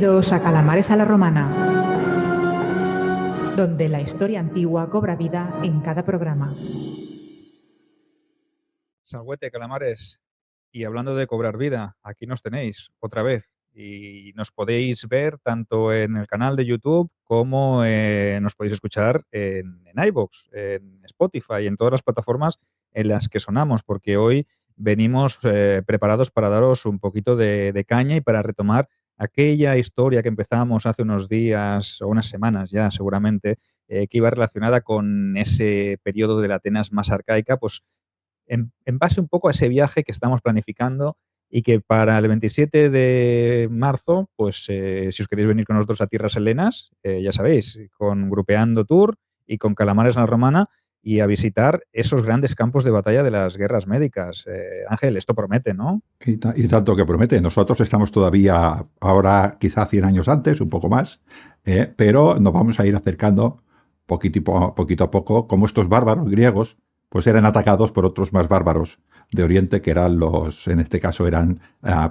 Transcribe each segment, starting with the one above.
Bienvenidos a Calamares a la Romana, donde la historia antigua cobra vida en cada programa. Salhuete, Calamares. Y hablando de cobrar vida, aquí nos tenéis otra vez. Y nos podéis ver tanto en el canal de YouTube como nos podéis escuchar en iVoox, en Spotify, en todas las plataformas en las que sonamos, porque hoy venimos preparados para daros un poquito de caña y para retomar aquella historia que empezamos hace unos días o unas semanas ya seguramente, que iba relacionada con ese periodo de la Atenas más arcaica, pues en base un poco a ese viaje que estamos planificando y que para el 27 de marzo, pues si os queréis venir con nosotros a Tierras Helenas, ya sabéis, con Grupeando Tour y con Calamares en la Romana y a visitar esos grandes campos de batalla de las guerras médicas. Ángel, esto promete, ¿no? Y tanto que promete. Nosotros estamos todavía, ahora quizá 100 años antes, un poco más, pero nos vamos a ir acercando poquito a poco, como estos bárbaros griegos, pues eran atacados por otros más bárbaros de Oriente, que eran en este caso eran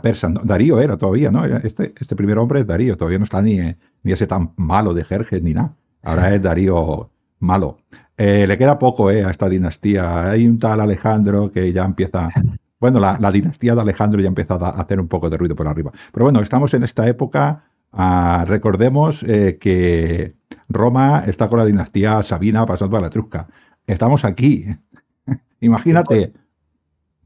persas. ¿No? Darío era todavía, ¿no? Este primer hombre es Darío, todavía no está ni ese tan malo de Jerjes ni nada. Ahora es Darío malo. Le queda poco a esta dinastía. Hay un tal Alejandro que ya empieza... Bueno, la dinastía de Alejandro ya empieza a hacer un poco de ruido por arriba. Pero bueno, estamos en esta época. Recordemos que Roma está con la dinastía Sabina pasando a la Etrusca. Estamos aquí. Imagínate.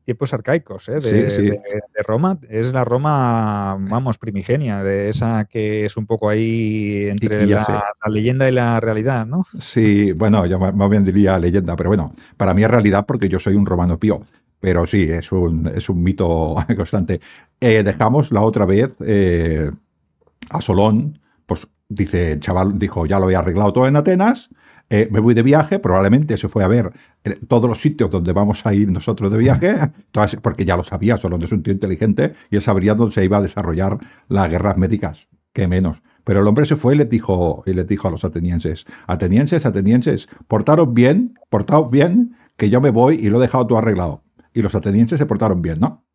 Tiempos arcaicos, Sí, sí. de Roma. Es la Roma, vamos, primigenia, de esa que es un poco ahí entre Y ya la sé. leyenda y la realidad, ¿no? Sí, bueno, yo más bien diría leyenda, pero bueno, para mí es realidad porque yo soy un romano pío. Pero sí, es un mito constante. Dejamos la otra vez a Solón, pues dice, el chaval dijo, ya lo había arreglado todo en Atenas, me voy de viaje, probablemente se fue a ver todos los sitios donde vamos a ir nosotros de viaje, porque ya lo sabía, Solón es un tío inteligente y él sabría dónde se iba a desarrollar las guerras médicas, que menos. Pero el hombre se fue y les dijo a los atenienses, portaos bien, que yo me voy y lo he dejado todo arreglado. Y los atenienses se portaron bien, ¿no?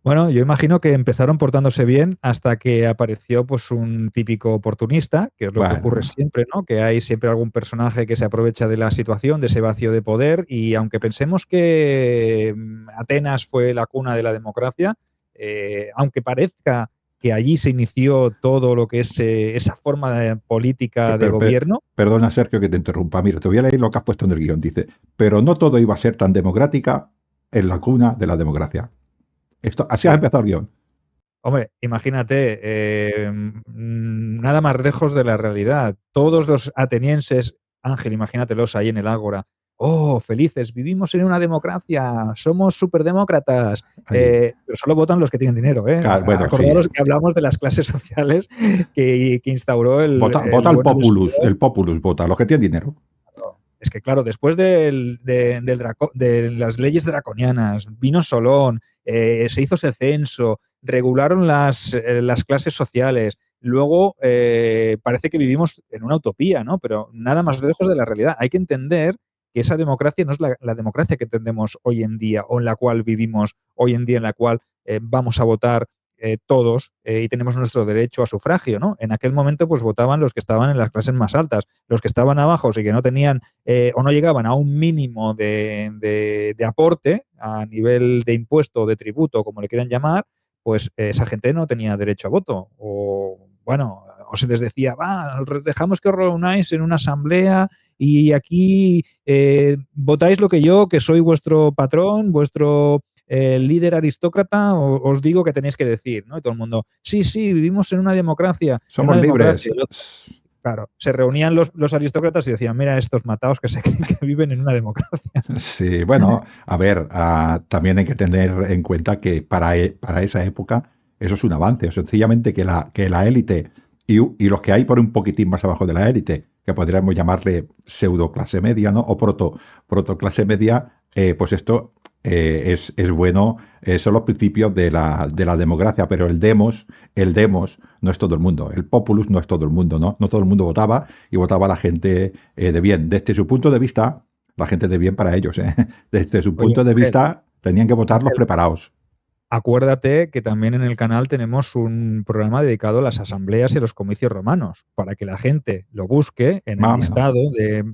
Bueno, yo imagino que empezaron portándose bien hasta que apareció pues un típico oportunista, que es lo que ocurre Bueno, siempre, ¿no? Que hay siempre algún personaje que se aprovecha de la situación, de ese vacío de poder, y aunque pensemos que Atenas fue la cuna de la democracia, aunque parezca que allí se inició todo lo que es esa forma política de gobierno. perdona, Sergio, que te interrumpa. Mira, te voy a leer lo que has puesto en el guión. Dice, pero no todo iba a ser tan democrática en la cuna de la democracia. Así ha Sí. empezado el guión. Hombre, imagínate, nada más lejos de la realidad. Todos los atenienses, Ángel, imagínatelos ahí en el ágora. Oh, felices, vivimos en una democracia, somos superdemócratas. Ahí. Pero solo votan los que tienen dinero, ¿eh? Bueno, sí. Acordaros que hablamos de las clases sociales que instauró Vota el el bueno populus. Lucifer. El populus vota, los que tienen dinero. Es que, claro, después de las leyes draconianas, vino Solón, se hizo ese censo, regularon las clases sociales. Luego, parece que vivimos en una utopía, ¿no? Pero nada más lejos de la realidad. Hay que entender que esa democracia no es la democracia que entendemos hoy en día o en la cual vivimos hoy en día, en la cual vamos a votar todos y tenemos nuestro derecho a sufragio, ¿no? En aquel momento pues votaban los que estaban en las clases más altas, los que estaban abajo y que no tenían o no llegaban a un mínimo de aporte a nivel de impuesto o de tributo, como le quieran llamar, pues esa gente no tenía derecho a voto. O bueno, o se les decía, va, dejamos que os reunáis en una asamblea y aquí votáis lo que yo, que soy vuestro patrón, vuestro líder aristócrata, os digo que tenéis que decir, ¿no? Y todo el mundo, sí, sí, vivimos en una democracia, en Somos una libres. democracia. Claro, se reunían los aristócratas y decían, mira estos mataos que se creen que viven en una democracia. Sí, bueno, a ver, también hay que tener en cuenta que para esa época eso es un avance. O sencillamente que la élite y los que hay por un poquitín más abajo de la élite, que podríamos llamarle pseudo clase media, ¿no? O proto clase media, pues esto es bueno, son los principios de la democracia, pero el demos no es todo el mundo, el populus no es todo el mundo, ¿no? No todo el mundo votaba y votaba la gente de bien. Desde su punto de vista, la gente de bien para ellos, ¿eh? Desde su Oye, punto de Ángel, vista, tenían que votar los Ángel, preparados. acuérdate que también en el canal tenemos un programa dedicado a las asambleas y a los comicios romanos, para que la gente lo busque en Más el o menos. listado de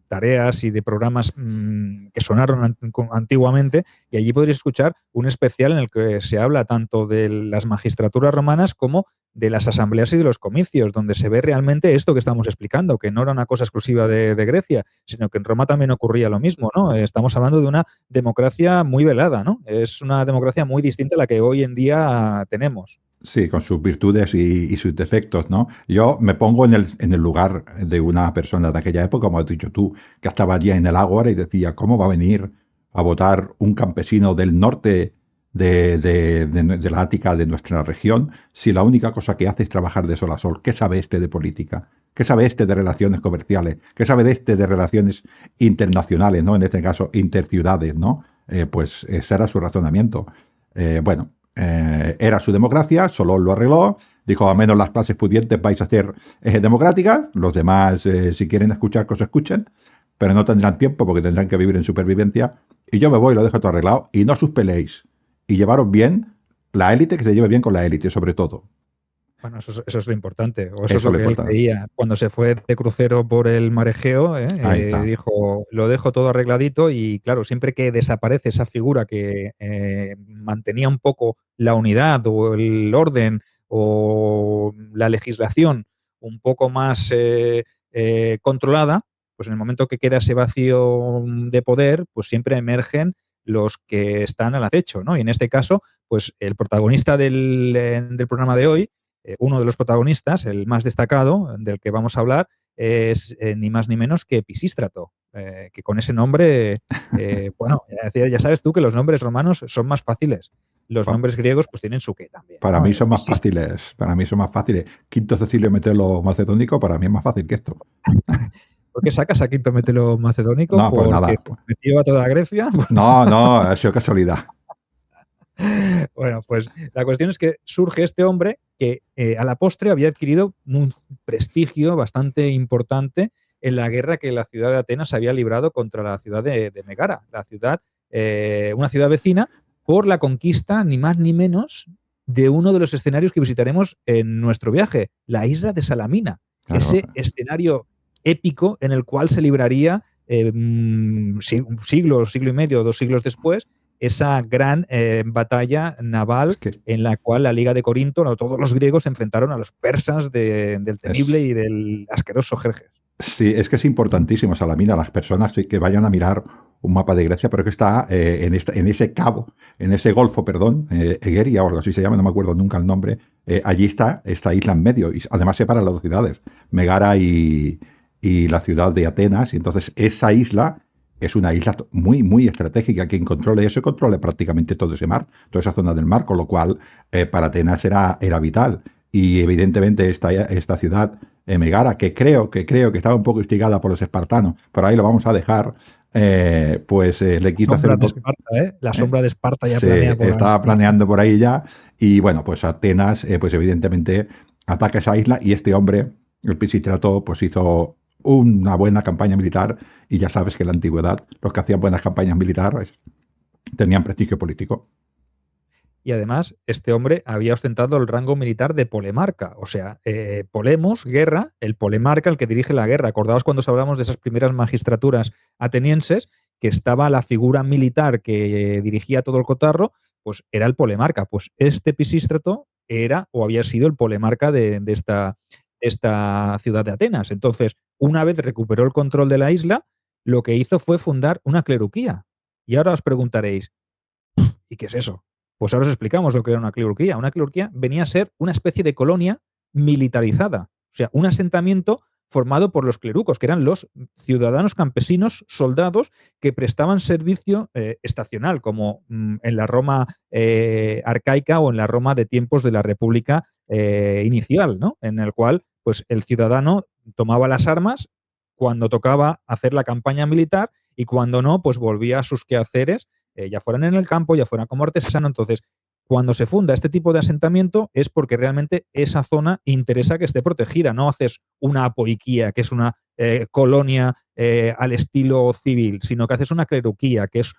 tareas y de programas que sonaron antiguamente, y allí podréis escuchar un especial en el que se habla tanto de las magistraturas romanas como de las asambleas y de los comicios, donde se ve realmente esto que estamos explicando, que no era una cosa exclusiva de Grecia, sino que en Roma también ocurría lo mismo, ¿no? Estamos hablando de una democracia muy velada, ¿no? Es una democracia muy distinta a la que hoy en día tenemos. Sí, con sus virtudes y sus defectos, ¿no? Yo me pongo en el lugar de una persona de aquella época, como has dicho tú, que estaba allí en el ágora y decía, ¿cómo va a venir a votar un campesino del norte de la Ática, de nuestra región, si la única cosa que hace es trabajar de sol a sol? ¿Qué sabe este de política? ¿Qué sabe este de relaciones comerciales? ¿Qué sabe de este de relaciones internacionales, ¿no? En este caso, interciudades, ¿no? Pues ese era su razonamiento. Bueno, era su democracia, solo lo arregló, dijo, a menos las clases pudientes vais a ser democráticas, los demás, si quieren escuchar, que os escuchen, pero no tendrán tiempo porque tendrán que vivir en supervivencia, y yo me voy, lo dejo todo arreglado, y no os peleéis, y llevaros bien, la élite que se lleve bien con la élite, sobre todo. Bueno, eso es lo importante, o eso es Eso lo le que él importa. creía. Cuando se fue de crucero por el mar Egeo, Ahí está. dijo, lo dejo todo arregladito y claro, siempre que desaparece esa figura que mantenía un poco la unidad o el orden o la legislación un poco más controlada, pues en el momento que queda ese vacío de poder, pues siempre emergen los que están al acecho, ¿no? Y en este caso, pues el protagonista del programa de hoy, uno de los protagonistas, el más destacado del que vamos a hablar, es ni más ni menos que Pisístrato, que con ese nombre, bueno, ya sabes tú que los nombres romanos son más fáciles. Los Pa- nombres griegos pues tienen su qué también, Para ¿no? mí son más Pisístrato. fáciles, para mí son más fáciles. Quinto Cecilio Metelo Macedónico, para mí es más fácil que esto. ¿Por qué sacas a Quinto Metelo Macedónico? No, pues Porque nada. se metió a toda Grecia. No, no, ha sido casualidad. Bueno, pues la cuestión es que surge este hombre que a la postre había adquirido un prestigio bastante importante en la guerra que la ciudad de Atenas había librado contra la ciudad de Megara, la ciudad, una ciudad vecina, por la conquista, ni más ni menos, de uno de los escenarios que visitaremos en nuestro viaje, la isla de Salamina, Claro. ese escenario épico en el cual se libraría un siglo y medio, 2 siglos después, esa gran batalla Es naval que en la cual la Liga de Corinto, no, todos los griegos se enfrentaron a los persas del temible es, y del asqueroso Jerjes. sí, es que es importantísimo Salamina, las personas sí que vayan a mirar un mapa de Grecia, pero que está en ese cabo, en ese golfo, perdón, Egeria o algo así se llama, no me acuerdo nunca el nombre. Allí está esta isla en medio y además separa las dos ciudades, Megara y la ciudad de Atenas. Y entonces esa isla es una isla muy, muy estratégica. Quien controle eso controle prácticamente todo ese mar, toda esa zona del mar, con lo cual para Atenas era vital. Y evidentemente esta ciudad Megara, que estaba un poco instigada por los espartanos, por ahí lo vamos a dejar, pues le La quiso hacer sombra un de poco, Esparta, ¿eh? La ¿eh? sombra de Esparta ya planea Se por ahí. estaba planeando por ahí ya, y bueno, pues Atenas, pues evidentemente ataca esa isla, y este hombre, el Pisístrato, pues hizo una buena campaña militar, y ya sabes que en la antigüedad los que hacían buenas campañas militares tenían prestigio político. Y además, este hombre había ostentado el rango militar de polemarca, o sea, polemos, guerra, el polemarca, el que dirige la guerra. Acordaos cuando hablamos de esas primeras magistraturas atenienses, que estaba la figura militar que dirigía todo el cotarro, pues era el polemarca. Pues este Pisístrato era o había sido el polemarca de esta ciudad de Atenas. Entonces, una vez recuperó el control de la isla, lo que hizo fue fundar una cleruquía. Y ahora os preguntaréis, ¿y qué es eso? Pues ahora os explicamos lo que era una cleurquía. Una cleurquía venía a ser una especie de colonia militarizada, o sea, un asentamiento formado por los clerucos, que eran los ciudadanos campesinos soldados que prestaban servicio estacional, como en la Roma arcaica o en la Roma de tiempos de la República inicial, ¿no? En el cual pues, el ciudadano tomaba las armas cuando tocaba hacer la campaña militar y cuando no, pues volvía a sus quehaceres ya fueran en el campo, ya fueran como artesano. Entonces, cuando se funda este tipo de asentamiento es porque realmente esa zona interesa que esté protegida. No haces una apoiquía, que es una colonia al estilo civil, sino que haces una cleruquía, que es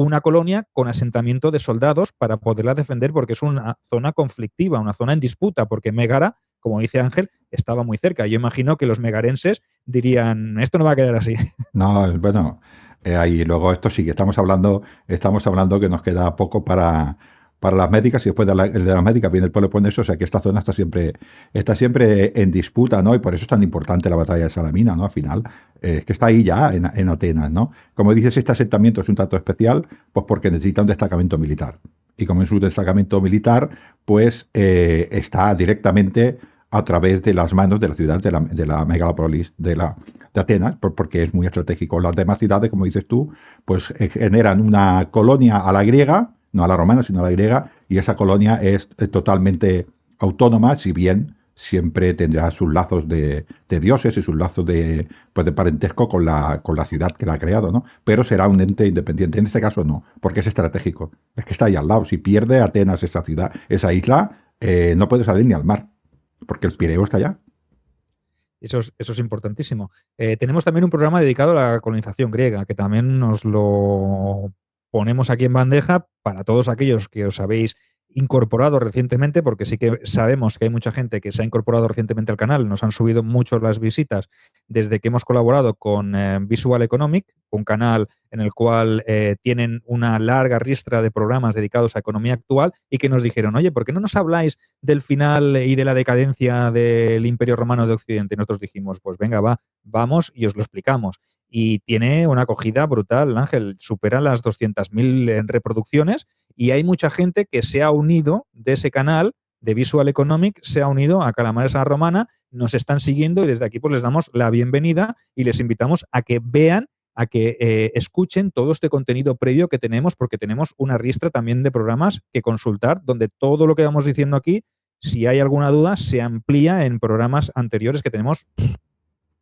una colonia con asentamiento de soldados para poderla defender, porque es una zona conflictiva, una zona en disputa, porque Megara, como dice Ángel, estaba muy cerca. Yo imagino que los megarenses dirían, esto no va a quedar así. No, bueno, ahí luego esto sí que estamos hablando que nos queda poco para las médicas y después de las médicas viene el Peloponeso, o sea que esta zona está siempre en disputa, ¿no? Y por eso es tan importante la batalla de Salamina, ¿no? Al final, es que está ahí ya en Atenas, ¿no? Como dices, este asentamiento es un tanto especial, pues porque necesita un destacamento militar. Y como es un destacamento militar, pues está directamente a través de las manos de la ciudad de la megalópolis de Atenas, porque es muy estratégico. Las demás ciudades, como dices tú, pues generan una colonia a la griega, no a la romana, sino a la griega, y esa colonia es totalmente autónoma, si bien siempre tendrá sus lazos de dioses y sus lazos pues de parentesco con la ciudad que la ha creado, ¿no? Pero será un ente independiente. En este caso no, porque es estratégico. Es que está ahí al lado. Si pierde Atenas esa ciudad, esa isla, no puede salir ni al mar, porque el Pireo está allá. Eso es importantísimo. Tenemos también un programa dedicado a la colonización griega, que también nos lo ponemos aquí en bandeja para todos aquellos que os habéis incorporado recientemente, porque sí que sabemos que hay mucha gente que se ha incorporado recientemente al canal. Nos han subido mucho las visitas desde que hemos colaborado con Visual Economic, un canal en el cual tienen una larga ristra de programas dedicados a economía actual, y que nos dijeron, oye, ¿por qué no nos habláis del final y de la decadencia del Imperio Romano de Occidente? Y nosotros dijimos, pues venga, vamos y os lo explicamos. Y tiene una acogida brutal, Ángel, supera las 200.000 reproducciones, y hay mucha gente que se ha unido de ese canal de Visual Economic, se ha unido a Calamares a la Romana, nos están siguiendo, y desde aquí pues les damos la bienvenida y les invitamos a que vean, a que escuchen todo este contenido previo que tenemos, porque tenemos una ristra también de programas que consultar, donde todo lo que vamos diciendo aquí, si hay alguna duda, se amplía en programas anteriores que tenemos.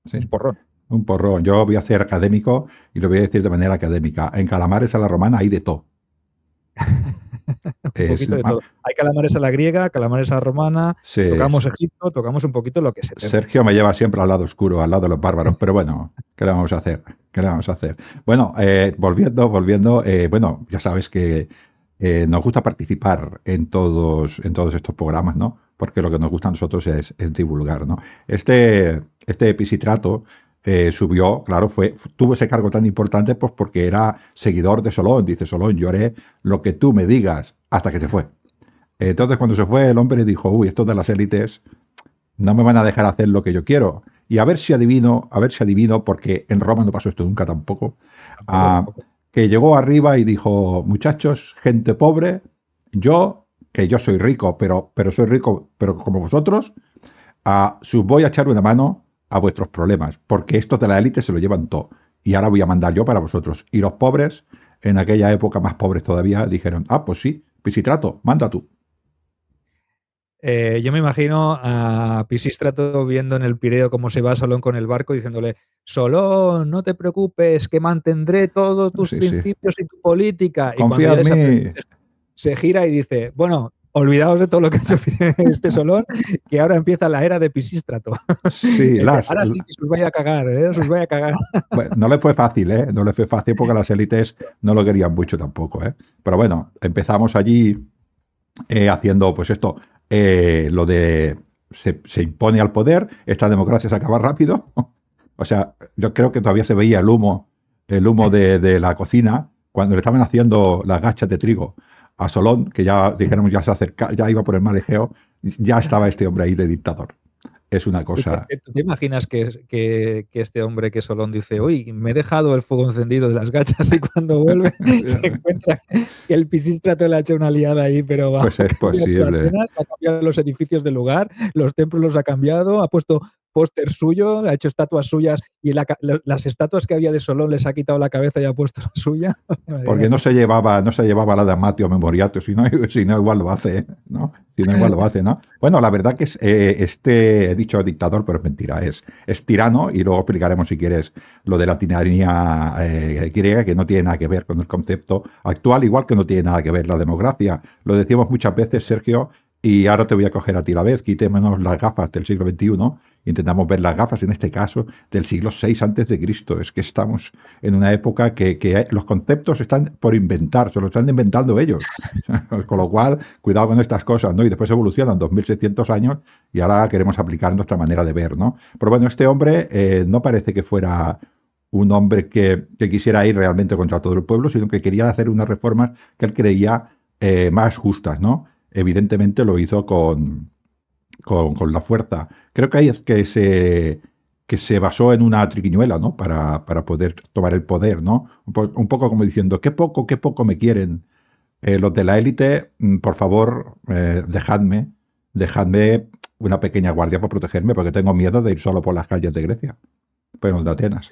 Sí. Un porrón. Un porrón. Yo voy a ser académico y lo voy a decir de manera académica. En Calamares a la Romana hay de todo. Un poquito de todo. Hay calamares a la griega, calamares a la romana, sí, tocamos Egipto, tocamos un poquito lo que se tenga. Sergio me lleva siempre al lado oscuro, al lado de los bárbaros, pero bueno, ¿qué le vamos a hacer? ¿Qué le vamos a hacer? Bueno, volviendo, bueno, ya sabes que nos gusta participar en todos estos programas, ¿no? Porque lo que nos gusta a nosotros es divulgar, ¿no? Este Pisistrato subió, claro, tuvo ese cargo tan importante pues porque era seguidor de Solón. Dice Solón, yo haré lo que tú me digas, hasta que se fue. Entonces cuando se fue el hombre dijo, uy, estos de las élites no me van a dejar hacer lo que yo quiero. Y a ver si adivino, porque en Roma no pasó esto nunca tampoco. Que llegó arriba y dijo, muchachos, gente pobre, que yo soy rico, pero soy rico, pero como vosotros, os voy a echar una mano a vuestros problemas, porque estos de la élite se lo llevan todo, y ahora voy a mandar yo para vosotros. Y los pobres, en aquella época más pobres todavía, dijeron, pues sí, Pisistrato, manda tú. Yo me imagino a Pisístrato viendo en el Pireo cómo se va Solón con el barco, diciéndole, Solón, no te preocupes, que mantendré todos tus principios y tu política. Confía y cuando en mí. Se gira y dice, bueno, olvidaos de todo lo que ha hecho este Solón, que ahora empieza la era de Pisístrato. Sí, ahora sí que se os vaya a cagar, se os vaya a cagar. Bueno, no le fue fácil, no le fue fácil porque las élites no lo querían mucho tampoco, Pero bueno, empezamos allí haciendo pues esto, lo de se impone al poder, esta democracia se acaba rápido. O sea, yo creo que todavía se veía el humo de la cocina cuando le estaban haciendo las gachas de trigo a Solón, que ya dijéramos ya se acerca, ya iba por el mar Egeo, ya estaba este hombre ahí de dictador. Es una cosa. ¿Tú te imaginas que este hombre, que Solón, dice, uy, me he dejado el fuego encendido de las gachas, y cuando vuelve se encuentra que el Pisístrato le ha hecho una liada ahí, pero va. Pues es posible. Ha cambiado los edificios del lugar, los templos los ha cambiado, ha puesto póster suyo, ha hecho estatuas suyas, y las estatuas que había de Solón les ha quitado la cabeza y ha puesto la suya. Porque no se llevaba la de Amatio Memoriato, si no igual lo hace, ¿no? Si no igual lo hace, ¿no? Bueno, la verdad que es, he dicho dictador, pero es mentira, es tirano, y luego explicaremos si quieres lo de la tiranía griega, que no tiene nada que ver con el concepto actual, igual que no tiene nada que ver la democracia. Lo decimos muchas veces, Sergio, Y ahora te voy a coger a ti la vez, quitémonos las gafas del siglo XXI, intentamos ver las gafas, en este caso, del siglo VI antes de Cristo. Es que estamos en una época que los conceptos están por inventar, se los están inventando ellos. Con lo cual, cuidado con estas cosas, ¿no? Y después evolucionan 2600 años y ahora queremos aplicar nuestra manera de ver, ¿no? Pero bueno, este hombre no parece que fuera un hombre que quisiera ir realmente contra todo el pueblo, sino que quería hacer unas reformas que él creía más justas, ¿no? Evidentemente lo hizo con la fuerza. Creo que ahí es que se basó en una triquiñuela, ¿no? Para poder tomar el poder, ¿no? Un poco como diciendo, qué poco me quieren los de la élite, por favor, dejadme una pequeña guardia para protegerme, porque tengo miedo de ir solo por las calles de Grecia, pero de Atenas.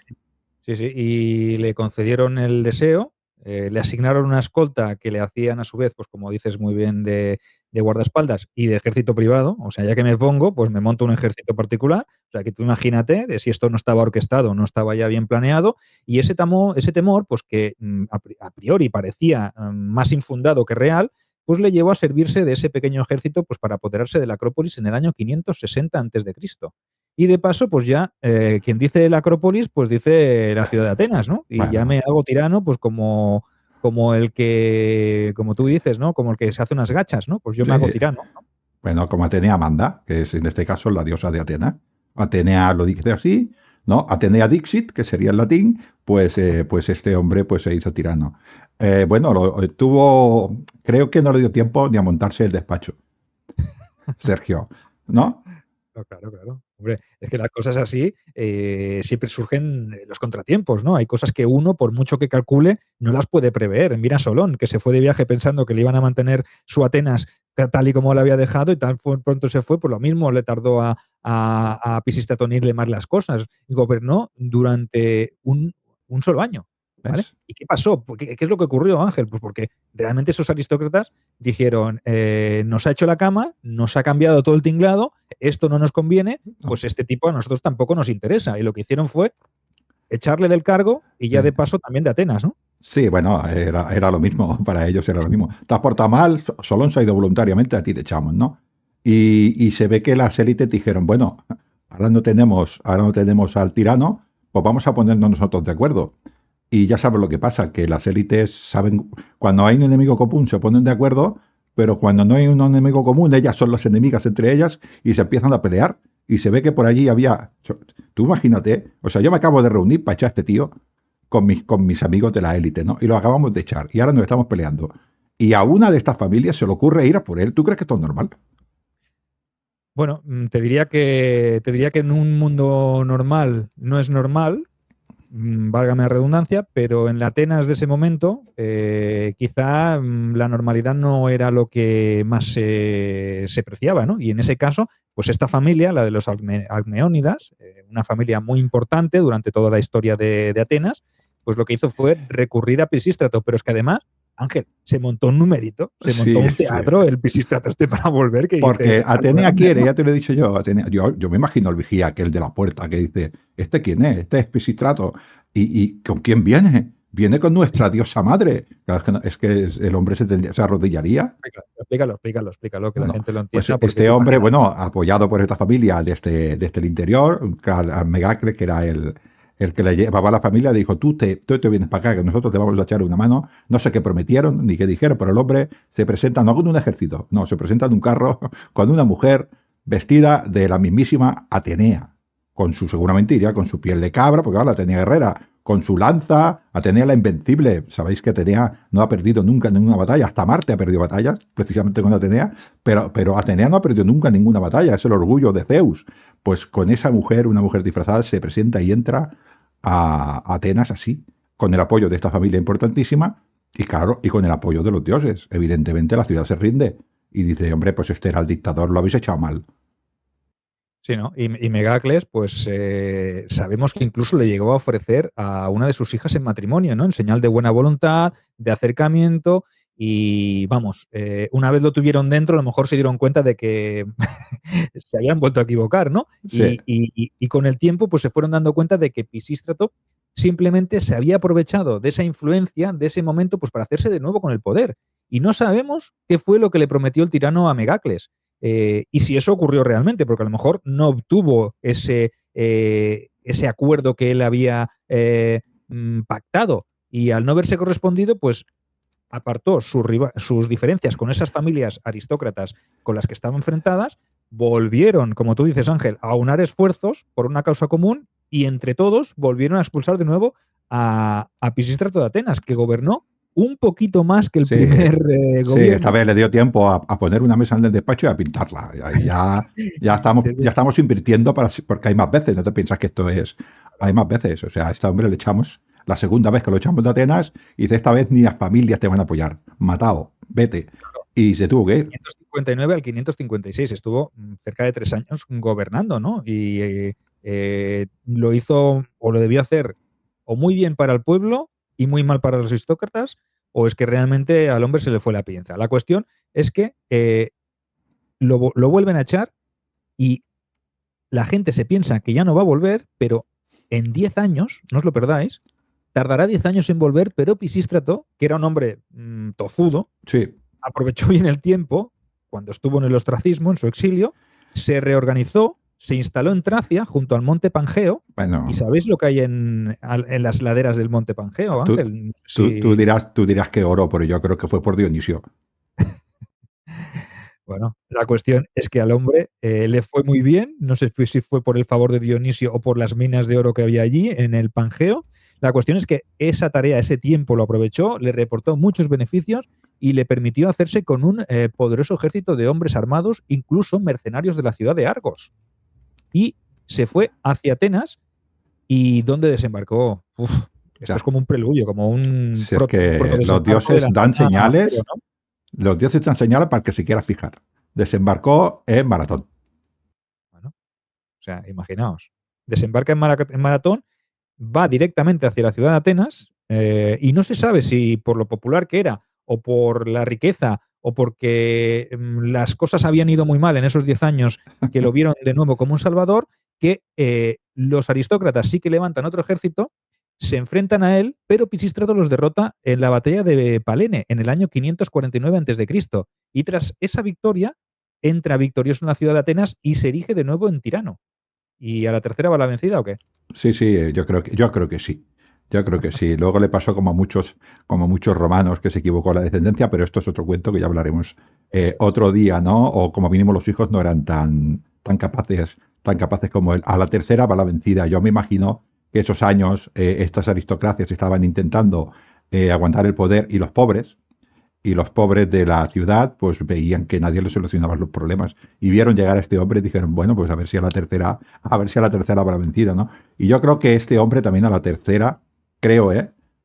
Sí, sí, y le concedieron el deseo, le asignaron una escolta que le hacían a su vez, pues como dices muy bien, de guardaespaldas y de ejército privado. O sea, ya que me pongo, pues me monto un ejército particular. O sea, que tú imagínate de si esto no estaba orquestado, no estaba ya bien planeado, y ese temor, pues que a priori parecía más infundado que real, pues le llevó a servirse de ese pequeño ejército pues para apoderarse de la Acrópolis en el año 560 a.C. Y de paso, pues ya, quien dice la Acrópolis, pues dice la ciudad de Atenas, ¿no? Y ya Bueno, me hago tirano, pues como el que, como tú dices, ¿no? Como el que se hace unas gachas, ¿no? Pues yo me hago sí. tirano, ¿no? Bueno, como Atenea manda, que es en este caso la diosa de Atenas. Atenea lo dice así, ¿no? Atenea Dixit, que sería el latín, pues este hombre pues se hizo tirano. Bueno, creo que no le dio tiempo ni a montarse el despacho, Sergio, ¿no? No, claro, claro. Hombre, es que las cosas así siempre surgen los contratiempos, ¿no? Hay cosas que uno, por mucho que calcule, no las puede prever. Mira Solón, que se fue de viaje pensando que le iban a mantener su Atenas tal y como lo había dejado y tan pronto se fue, pues lo mismo le tardó a Pisístrato en irle mal las cosas. Y gobernó durante un solo año, ¿vale? ¿Ves? ¿Y qué pasó? ¿Qué es lo que ocurrió, Ángel? Pues porque realmente esos aristócratas dijeron, nos ha hecho la cama, nos ha cambiado todo el tinglado, esto no nos conviene, No. pues este tipo a nosotros tampoco nos interesa. Y lo que hicieron fue echarle del cargo y ya Eh, de paso también de Atenas, ¿no? Sí, bueno, era lo mismo, para ellos era lo mismo. Te has portado mal, Solón se ha ido voluntariamente, a ti te echamos, ¿no? Y se ve que las élites dijeron, bueno, ahora no tenemos al tirano, pues vamos a ponernos nosotros de acuerdo. Y ya sabes lo que pasa, que las élites saben, cuando hay un enemigo común se ponen de acuerdo, pero cuando no hay un enemigo común, ellas son las enemigas entre ellas y se empiezan a pelear. Y se ve que por allí había, tú imagínate, o sea, yo me acabo de reunir para echar a este tío con mis amigos de la élite, ¿no? Y lo acabamos de echar y ahora nos estamos peleando. Y a una de estas familias se le ocurre ir a por él. ¿Tú crees que esto es normal? Bueno, te diría que en un mundo normal no es normal, válgame la redundancia, pero en la Atenas de ese momento quizá la normalidad no era lo que más se preciaba, ¿no? Y en ese caso, pues esta familia, la de los Almeónidas, una familia muy importante durante toda la historia de Atenas, pues lo que hizo fue recurrir a Pisístrato, pero es que además, Ángel, se montó un numerito, se montó Sí, un sí. teatro, el Pisístrato este para volver, que Porque dices, al Atenea grande, quiere, ¿no? ya te lo he dicho yo, yo me imagino el vigía, aquel de la puerta, que dice, ¿este quién es? Este es Pisistrato. ¿Y con quién viene? Viene con nuestra diosa madre. Claro, es que el hombre se arrodillaría. Explícalo, que la Bueno, gente lo pues entienda, porque este tú hombre, imagínate. bueno, apoyado por esta familia desde el interior, a Megacles, que era el que le llevaba a la familia, dijo, tú te vienes para acá, que nosotros te vamos a echar una mano. No sé qué prometieron ni qué dijeron, pero el hombre se presenta no con un ejército, no, se presenta en un carro con una mujer vestida de la mismísima Atenea, seguramente iría con su piel de cabra, porque ahora la Atenea guerrera, con su lanza, Atenea la invencible. Sabéis que Atenea no ha perdido nunca ninguna batalla, hasta Marte ha perdido batallas, precisamente con Atenea, pero Atenea no ha perdido nunca ninguna batalla, es el orgullo de Zeus. Pues con esa mujer, una mujer disfrazada, se presenta y entra a Atenas así, con el apoyo de esta familia importantísima y claro, y con el apoyo de los dioses. Evidentemente la ciudad se rinde y dice, hombre, pues este era el dictador, lo habéis echado mal. Sí, ¿no? Y Megacles, pues sabemos que incluso le llegó a ofrecer a una de sus hijas en matrimonio, ¿no? En señal de buena voluntad, de acercamiento, y vamos, una vez lo tuvieron dentro, a lo mejor se dieron cuenta de que se habían vuelto a equivocar, ¿no? Sí, Y con el tiempo, pues se fueron dando cuenta de que Pisístrato simplemente se había aprovechado de esa influencia, de ese momento, pues para hacerse de nuevo con el poder. Y no sabemos qué fue lo que le prometió el tirano a Megacles. y si eso ocurrió realmente, porque a lo mejor no obtuvo ese acuerdo que él había pactado, y al no verse correspondido, pues apartó sus diferencias con esas familias aristócratas con las que estaban enfrentadas, volvieron, como tú dices, Ángel, a aunar esfuerzos por una causa común y entre todos volvieron a expulsar de nuevo a Pisístrato de Atenas, que gobernó un poquito más que el Sí, primer sí, esta gobierno. vez le dio tiempo a poner una mesa en el despacho y a pintarla. Ahí ya estamos invirtiendo porque hay más veces. No te piensas que esto es. Hay más veces. O sea, a este hombre le echamos la segunda vez que lo echamos de Atenas y dice, esta vez ni las familias te van a apoyar. Matado, vete. Y se tuvo que ir. 559 al 556 estuvo cerca de 3 años gobernando, ¿no? Y lo hizo o lo debió hacer o muy bien para el pueblo y muy mal para los aristócratas, o es que realmente al hombre se le fue la pinza. La cuestión es que lo vuelven a echar y la gente se piensa que ya no va a volver, pero en 10 años, no os lo perdáis, tardará 10 años en volver, pero Pisístrato, que era un hombre tozudo, Sí. aprovechó bien el tiempo, cuando estuvo en el ostracismo, en su exilio, se reorganizó, se instaló en Tracia, junto al monte Pangeo. Bueno, ¿Y sabéis lo que hay en las laderas del monte Pangeo, tú, Ángel? tú dirás que oro, pero yo creo que fue por Dionisio. Bueno, la cuestión es que al hombre le fue muy bien, no sé si fue por el favor de Dionisio o por las minas de oro que había allí en el Pangeo. La cuestión es que esa tarea, ese tiempo lo aprovechó, le reportó muchos beneficios y le permitió hacerse con un poderoso ejército de hombres armados, incluso mercenarios de la ciudad de Argos. Y se fue hacia Atenas y ¿dónde desembarcó? Uf, esto es como un preludio, como un Si es que los protodesembarco de dioses la dan zona señales, cero, ¿no? los dioses dan señales para que se quiera fijar. Desembarcó en Maratón. Bueno, o sea, imaginaos. Desembarca en Maratón, va directamente hacia la ciudad de Atenas y no se sabe si por lo popular que era o por la riqueza o porque las cosas habían ido muy mal en esos 10 años que lo vieron de nuevo como un salvador, que los aristócratas sí que levantan otro ejército, se enfrentan a él, pero Pisístrato los derrota en la batalla de Palene en el año 549 a.C. Y tras esa victoria entra victorioso en la ciudad de Atenas y se erige de nuevo en tirano. ¿Y a la tercera va la vencida o qué? Sí, sí, yo creo que sí. Yo creo que sí. Luego le pasó como a muchos romanos que se equivocó la descendencia, pero esto es otro cuento que ya hablaremos Eso es. otro día, ¿no? O como mínimo los hijos no eran tan capaces como él. A la tercera va la vencida. Yo me imagino que esos años estas aristocracias estaban intentando aguantar el poder y los pobres de la ciudad pues veían que nadie les solucionaba los problemas y vieron llegar a este hombre y dijeron, bueno, pues a ver si a la tercera va la vencida, ¿no? Y yo creo que este hombre también a la tercera, creo,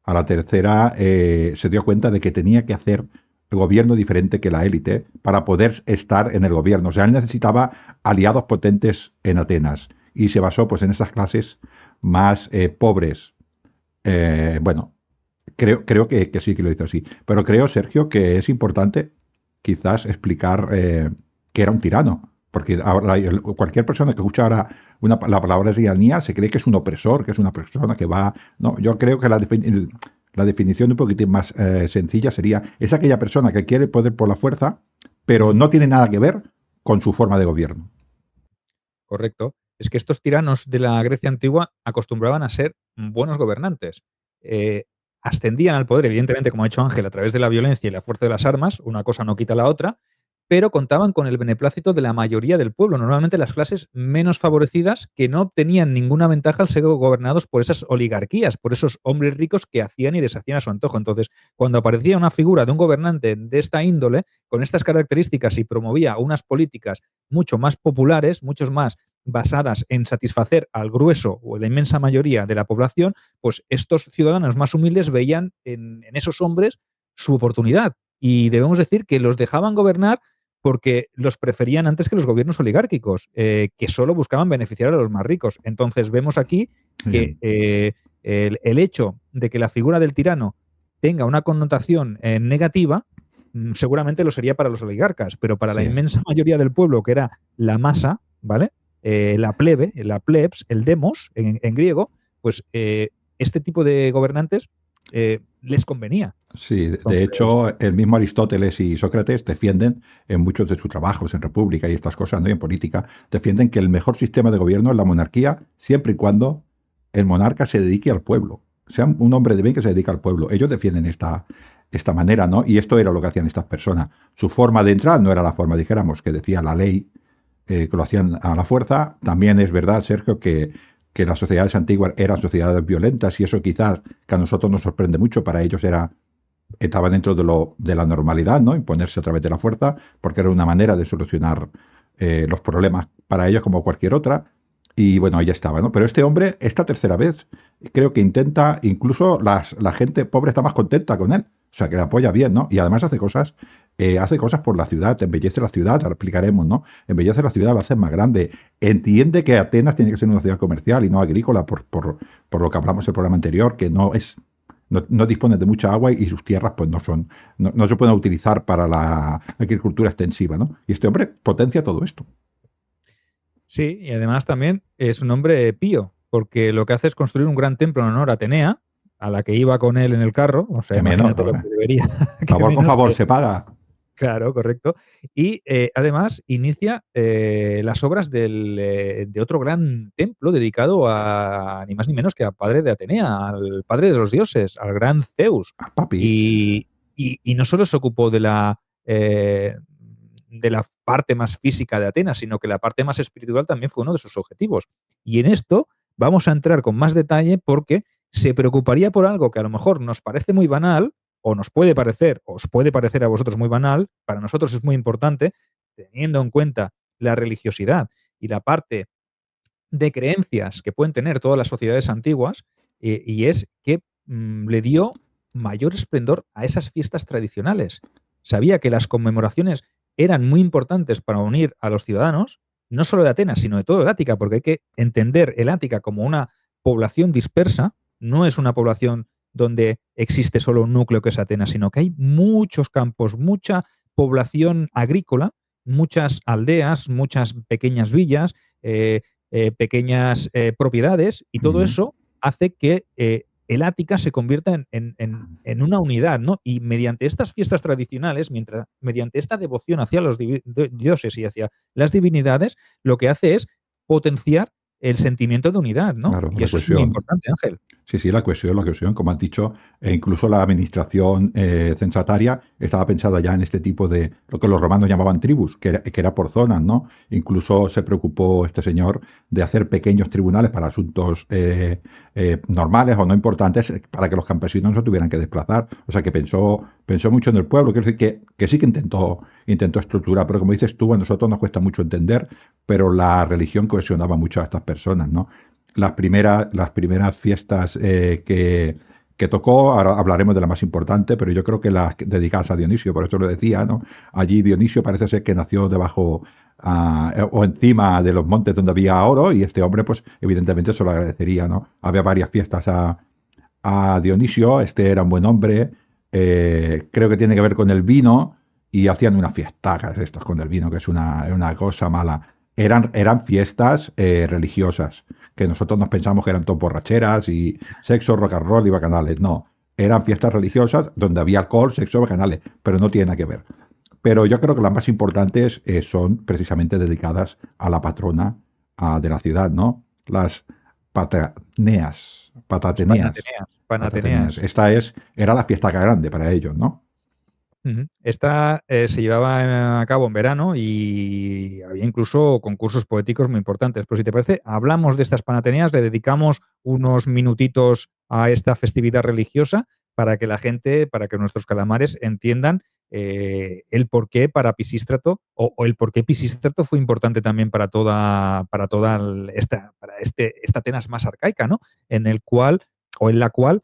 a la tercera se dio cuenta de que tenía que hacer el gobierno diferente que la élite para poder estar en el gobierno. O sea, él necesitaba aliados potentes en Atenas y se basó pues en esas clases más pobres. Bueno, creo que sí que lo hizo así. Pero creo, Sergio, que es importante quizás explicar que era un tirano. Porque ahora, cualquier persona que escucha ahora la palabra tiranía se cree que es un opresor, que es una persona que va... No, yo creo que la definición un poquitín más sencilla sería, es aquella persona que quiere poder por la fuerza, pero no tiene nada que ver con su forma de gobierno. Correcto. Es que estos tiranos de la Grecia antigua acostumbraban a ser buenos gobernantes. Eh, Ascendían al poder, evidentemente, como ha hecho Ángel, a través de la violencia y la fuerza de las armas, una cosa no quita la otra, pero contaban con el beneplácito de la mayoría del pueblo, normalmente las clases menos favorecidas que no obtenían ninguna ventaja al ser gobernados por esas oligarquías, por esos hombres ricos que hacían y deshacían a su antojo. Entonces, cuando aparecía una figura de un gobernante de esta índole, con estas características y promovía unas políticas mucho más populares, muchos más basadas en satisfacer al grueso o la inmensa mayoría de la población, pues estos ciudadanos más humildes veían en esos hombres su oportunidad. Y debemos decir que los dejaban gobernar porque los preferían antes que los gobiernos oligárquicos, que solo buscaban beneficiar a los más ricos. Entonces vemos aquí que el hecho de que la figura del tirano tenga una connotación negativa, seguramente lo sería para los oligarcas, pero para la Sí. inmensa mayoría del pueblo, que era la masa, ¿vale? La plebe, la plebs, el demos en griego, pues este tipo de gobernantes les convenía. Sí, de Entonces, hecho, el mismo Aristóteles y Sócrates defienden en muchos de sus trabajos, en República y estas cosas, ¿no? Y en política, defienden que el mejor sistema de gobierno es la monarquía, siempre y cuando el monarca se dedique al pueblo, sea un hombre de bien que se dedica al pueblo. Ellos defienden esta manera, ¿no? Y esto era lo que hacían estas personas. Su forma de entrar no era la forma, dijéramos, que decía la ley, que lo hacían a la fuerza. También es verdad, Sergio, que las sociedades antiguas eran sociedades violentas y eso quizás que a nosotros nos sorprende mucho, para ellos estaba dentro de la normalidad, ¿no? Imponerse a través de la fuerza, porque era una manera de solucionar los problemas para ellos como cualquier otra. Y bueno, ahí estaba, ¿no? Pero este hombre, esta tercera vez, creo que intenta, incluso la gente pobre está más contenta con él. O sea, que le apoya bien, ¿no? Y además hace cosas por la ciudad, embellece la ciudad, ahora explicaremos, ¿no? Embellece la ciudad, la hace más grande. Entiende que Atenas tiene que ser una ciudad comercial y no agrícola, por lo que hablamos en el programa anterior, que no dispone de mucha agua y sus tierras pues no se pueden utilizar para la agricultura extensiva, ¿no? Y este hombre potencia todo esto. sí, y además también es un hombre pío, porque lo que hace es construir un gran templo en honor a Atenea, a la que iba con él en el carro, o sea, Que menos, imagínate lo ¿no? que debería, que Favor con menos favor se paga. claro, correcto. Y además inicia las obras de otro gran templo dedicado a ni más ni menos que al padre de Atenea, al padre de los dioses, al gran Zeus. Ah, papi. Y no solo se ocupó de la parte más física de Atenas, sino que la parte más espiritual también fue uno de sus objetivos. Y en esto vamos a entrar con más detalle porque se preocuparía por algo que a lo mejor nos parece muy banal, o nos puede parecer, o os puede parecer a vosotros muy banal, para nosotros es muy importante, teniendo en cuenta la religiosidad y la parte de creencias que pueden tener todas las sociedades antiguas, y es que le dio mayor esplendor a esas fiestas tradicionales. Sabía que las conmemoraciones eran muy importantes para unir a los ciudadanos, no solo de Atenas, sino de todo el Ática, porque hay que entender el Ática como una población dispersa, no es una población donde existe solo un núcleo que es Atenas, sino que hay muchos campos, mucha población agrícola, muchas aldeas, muchas pequeñas villas, pequeñas propiedades, y todo Ujú. eso hace que el Ática se convierta en una unidad, ¿no? Y mediante estas fiestas tradicionales, mediante esta devoción hacia los dioses y hacia las divinidades, lo que hace es potenciar el sentimiento de unidad, ¿no? Claro, Y la eso es muy cohesión. importante, Ángel. Sí, sí, la cohesión, como has dicho, e incluso la administración censataria estaba pensada ya en este tipo de lo que los romanos llamaban tribus, que era por zonas, ¿no? Incluso se preocupó este señor de hacer pequeños tribunales para asuntos normales o no importantes para que los campesinos no se tuvieran que desplazar. O sea, que pensó mucho en el pueblo, quiero decir que sí que intentó estructurar, pero como dices tú, a nosotros nos cuesta mucho entender, pero la religión cohesionaba mucho a estas personas, ¿no? Las primeras fiestas que tocó, ahora hablaremos de la más importante, pero yo creo que las dedicadas a Dionisio, por eso lo decía, ¿no? Allí Dionisio parece ser que nació debajo o encima de los montes donde había oro y este hombre, pues evidentemente se lo agradecería, ¿no? Había varias fiestas a Dionisio, este era un buen hombre, creo que tiene que ver con el vino y hacían unas fiestacas estas con el vino, que es una cosa mala. Eran fiestas religiosas, que nosotros nos pensamos que eran todo borracheras y sexo, rock and roll y bacanales. No, eran fiestas religiosas donde había alcohol, sexo, bacanales, pero no tiene nada que ver. Pero yo creo que las más importantes son precisamente dedicadas a la patrona de la ciudad, ¿no? Las pataneas, Los patateneas, panateneas, patateneas. panateneas. Esta era la fiesta grande para ellos, ¿no? Ujú. Esta se llevaba a cabo en verano y había incluso concursos poéticos muy importantes. Pues si te parece, hablamos de estas panateneas, le dedicamos unos minutitos a esta festividad religiosa para que la gente, para que nuestros calamares entiendan el porqué para Pisístrato o el porqué Pisístrato fue importante también esta Atenas más arcaica, ¿no? En el cual o en la cual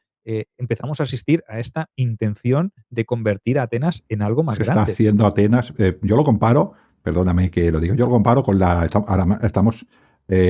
empezamos a asistir a esta intención de convertir a Atenas en algo más Se está grande. haciendo Atenas, yo lo comparo, perdóname que lo diga, yo lo comparo con ahora estamos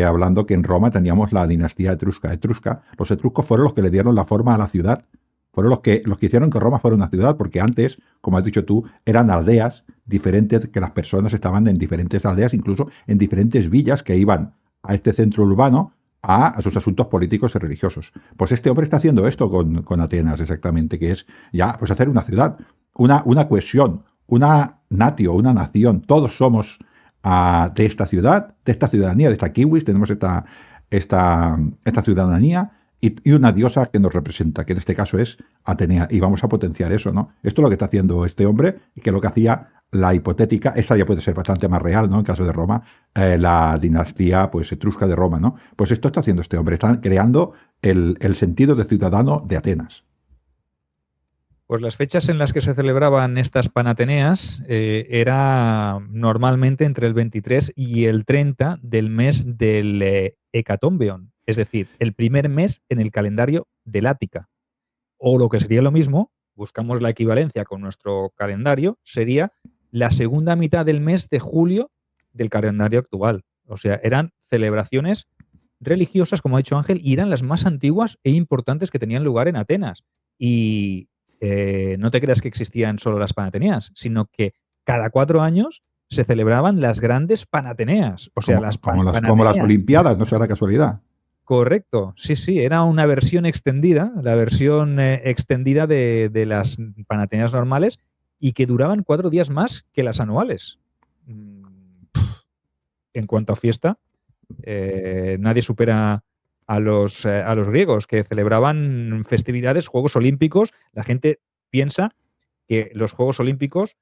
hablando que en Roma teníamos la dinastía etrusca. Los etruscos fueron los que le dieron la forma a la ciudad, fueron los que hicieron que Roma fuera una ciudad, porque antes, como has dicho tú, eran aldeas diferentes, que las personas estaban en diferentes aldeas, incluso en diferentes villas que iban a este centro urbano a sus asuntos políticos y religiosos. Pues este hombre está haciendo esto con Atenas exactamente, que es ya pues hacer una ciudad, una cohesión, una natio, una nación. Todos somos de esta ciudad, de esta ciudadanía, de esta kiwis, tenemos esta ciudadanía y una diosa que nos representa, que en este caso es Atenea, y vamos a potenciar eso, ¿no? Esto es lo que está haciendo este hombre, y que lo que hacía la hipotética, esa ya puede ser bastante más real, ¿no? En caso de Roma, la dinastía pues etrusca de Roma, ¿no? Pues esto está haciendo este hombre, están creando el sentido de ciudadano de Atenas. Pues las fechas en las que se celebraban estas Panateneas era normalmente entre el 23 y el 30 del mes del Hecatombeon, es decir, el primer mes en el calendario del Ática. O lo que sería lo mismo, buscamos la equivalencia con nuestro calendario, sería la segunda mitad del mes de julio del calendario actual. O sea, eran celebraciones religiosas, como ha dicho Ángel, y eran las más antiguas e importantes que tenían lugar en Atenas. Y no te creas que existían solo las Panateneas, sino que cada 4 años se celebraban las grandes Panateneas. O sea, como las Olimpiadas, no será casualidad. Correcto, sí, sí, era una versión extendida, la versión extendida de las Panateneas normales y que duraban 4 días más que las anuales. En cuanto a fiesta, nadie supera a los griegos, que celebraban festividades, Juegos Olímpicos. La gente piensa que los Juegos Olímpicos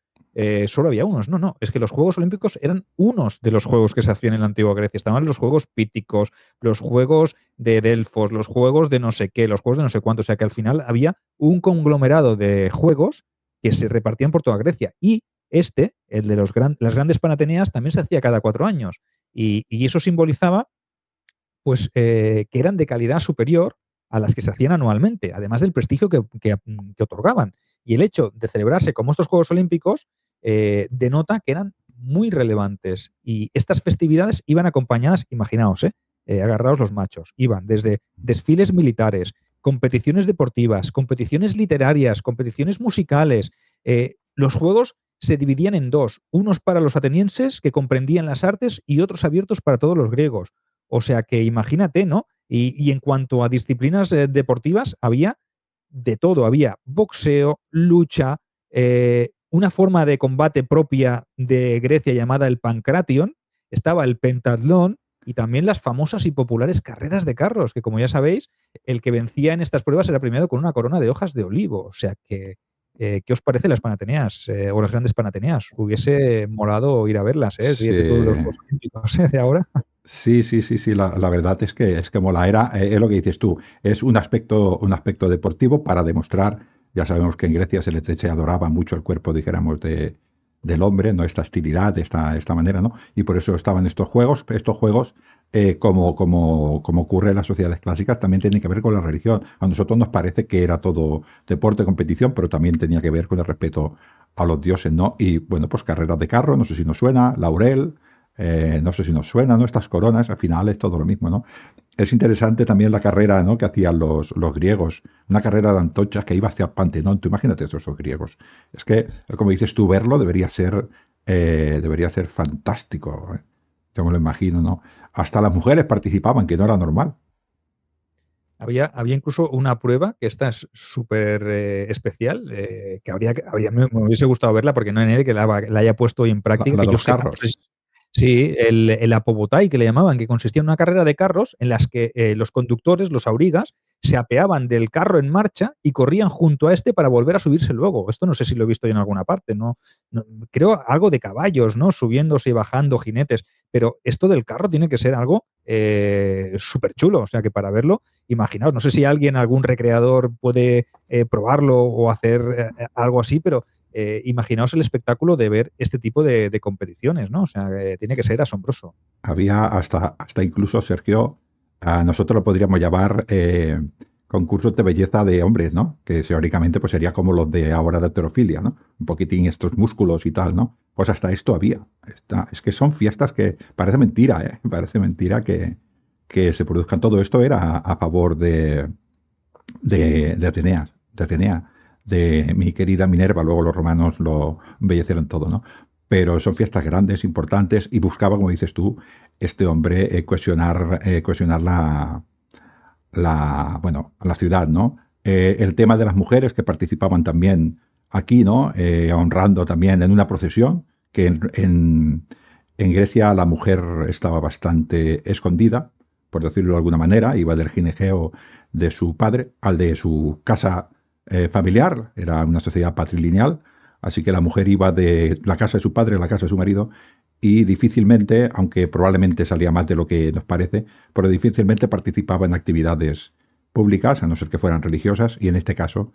solo había unos. No, no, es que los Juegos Olímpicos eran unos de los juegos que se hacían en la antigua Grecia. Estaban los Juegos Píticos, los Juegos de Delfos, los Juegos de no sé qué, los Juegos de no sé cuánto. O sea que al final había un conglomerado de juegos que se repartían por toda Grecia. Y el de las grandes Panateneas, también se hacía cada 4 años. Y eso simbolizaba pues que eran de calidad superior a las que se hacían anualmente, además del prestigio que otorgaban. Y el hecho de celebrarse como estos Juegos Olímpicos denota que eran muy relevantes. Y estas festividades iban acompañadas, imaginaos, agarraos los machos, iban desde desfiles militares, competiciones deportivas, competiciones literarias, competiciones musicales. Los Juegos se dividían en dos, unos para los atenienses, que comprendían las artes, y otros abiertos para todos los griegos. O sea que imagínate, ¿no? Y en cuanto a disciplinas deportivas, había de todo. Había boxeo, lucha, una forma de combate propia de Grecia llamada el pancration, estaba el pentatlón y también las famosas y populares carreras de carros, que como ya sabéis, el que vencía en estas pruebas era premiado con una corona de hojas de olivo. O sea que, ¿qué os parece las Panateneas o las grandes Panateneas? Hubiese molado ir a verlas, ríete tú de los Juegos Olímpicos de ahora. Sí, la verdad es que mola. Es lo que dices tú, es un aspecto deportivo para demostrar, ya sabemos que en Grecia se adoraba mucho el cuerpo, dijéramos, del hombre, ¿no? Esta hostilidad, esta manera, ¿no? Y por eso estaban estos juegos, como ocurre en las sociedades clásicas, también tienen que ver con la religión. A nosotros nos parece que era todo deporte, competición, pero también tenía que ver con el respeto a los dioses, ¿no? Y bueno, pues carreras de carro, no sé si nos suena, laurel. No sé si nos suena, ¿no? Estas coronas, al final es todo lo mismo, ¿no? Es interesante también la carrera, ¿no? Que hacían los griegos, una carrera de antorchas que iba hacia el Pantenón. Tú imagínate esos griegos. Es que, como dices tú, verlo debería ser fantástico, ¿eh? Yo me lo imagino, ¿no? Hasta las mujeres participaban, que no era normal. Había incluso una prueba, que esta es súper especial, que me hubiese gustado verla porque no hay nadie que la haya puesto hoy en práctica. La de Que los carros. Sí, el apobotai, que le llamaban, que consistía en una carrera de carros en las que los conductores, los aurigas, se apeaban del carro en marcha y corrían junto a este para volver a subirse luego. Esto no sé si lo he visto yo en alguna parte, creo algo de caballos, ¿no? Subiéndose y bajando, jinetes, pero esto del carro tiene que ser algo súper chulo, o sea que para verlo, imaginaos, no sé si algún recreador puede probarlo o hacer algo así, pero imaginaos el espectáculo de ver este tipo de competiciones, ¿no? O sea, tiene que ser asombroso. Había hasta incluso, Sergio, nosotros lo podríamos llamar concursos de belleza de hombres, ¿no? Que teóricamente pues sería como los de ahora de halterofilia, ¿no? Un poquitín estos músculos y tal, ¿no? Pues hasta esto había. Es que son fiestas que parece mentira, ¿eh? Parece mentira que se produzcan. Todo esto era a favor de Atenea, de mi querida Minerva. Luego los romanos lo embellecieron todo, ¿no? Pero son fiestas grandes, importantes, y buscaba, como dices tú, este hombre cohesionar la ciudad, ¿no? El tema de las mujeres que participaban también aquí, ¿no? Honrando también en una procesión, que en Grecia la mujer estaba bastante escondida, por decirlo de alguna manera, iba del gineceo de su padre al de su casa familiar, era una sociedad patrilineal, así que la mujer iba de la casa de su padre a la casa de su marido y difícilmente, aunque probablemente salía más de lo que nos parece, pero difícilmente participaba en actividades públicas, a no ser que fueran religiosas, y en este caso,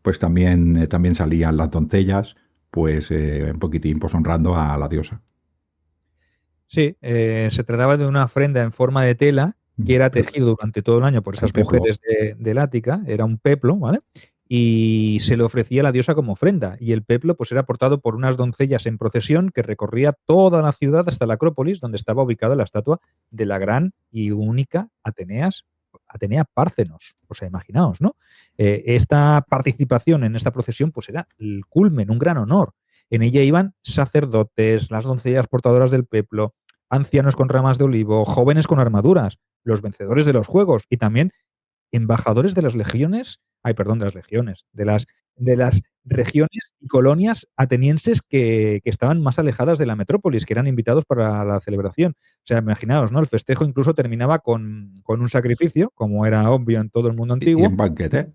pues también salían las doncellas, pues un poquitín pues honrando a la diosa. Sí, se trataba de una ofrenda en forma de tela que era tejido durante todo el año por esas peplo. mujeres del Ática, era un peplo, ¿vale? Y se le ofrecía a la diosa como ofrenda. Y el peplo pues era portado por unas doncellas en procesión que recorría toda la ciudad hasta la Acrópolis, donde estaba ubicada la estatua de la gran y única Atenea Párcenos. O sea, imaginaos, ¿no? Esta participación en esta procesión pues era el culmen, un gran honor. En ella iban sacerdotes, las doncellas portadoras del peplo, ancianos con ramas de olivo, jóvenes con armaduras, los vencedores de los juegos y también embajadores de las legiones, de las legiones, de las regiones y colonias atenienses que estaban más alejadas de la metrópolis, que eran invitados para la celebración. O sea, imaginaos, ¿no? El festejo incluso terminaba con un sacrificio, como era obvio en todo el mundo Y antiguo, en banquete.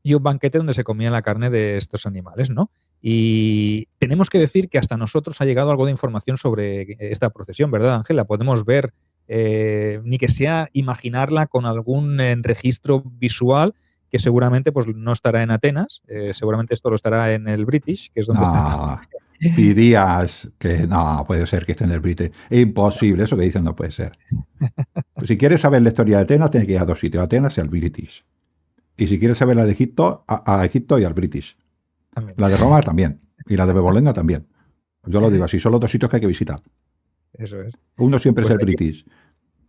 y un banquete donde se comía la carne de estos animales, ¿no? Y tenemos que decir que hasta nosotros ha llegado algo de información sobre esta procesión, ¿verdad, Ángela? Podemos ver, ni que sea imaginarla con algún registro visual que seguramente pues, no estará en Atenas, seguramente esto lo estará en el British, que es donde está. No, dirías que no, puede ser que esté en el British. Es imposible, eso que dicen no puede ser. Pues si quieres saber la historia de Atenas, tienes que ir a dos sitios, a Atenas y al British. Y si quieres saber la de Egipto, a Egipto y al British. También. La de Roma también. Y la de Bebolenda también. Yo lo digo así, son los dos sitios que hay que visitar. Eso es. Uno siempre Pues es el British.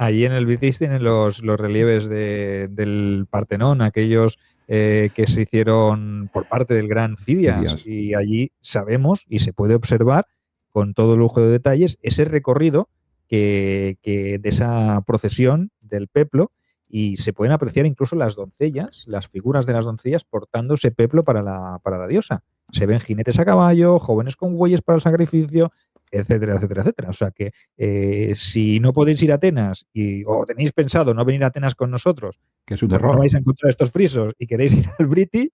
allí en el British tienen los relieves del Partenón, aquellos que se hicieron por parte del gran Fidias. Fidias. Y allí sabemos y se puede observar con todo lujo de detalles ese recorrido que de esa procesión del peplo y se pueden apreciar incluso las doncellas, las figuras de las doncellas portando ese peplo para la diosa. Se ven jinetes a caballo, jóvenes con bueyes para el sacrificio, etcétera, etcétera, etcétera. O sea que si no podéis ir a Atenas o tenéis pensado no venir a Atenas con nosotros, Que es un porque no error. vais a encontrar estos frisos y queréis ir al British,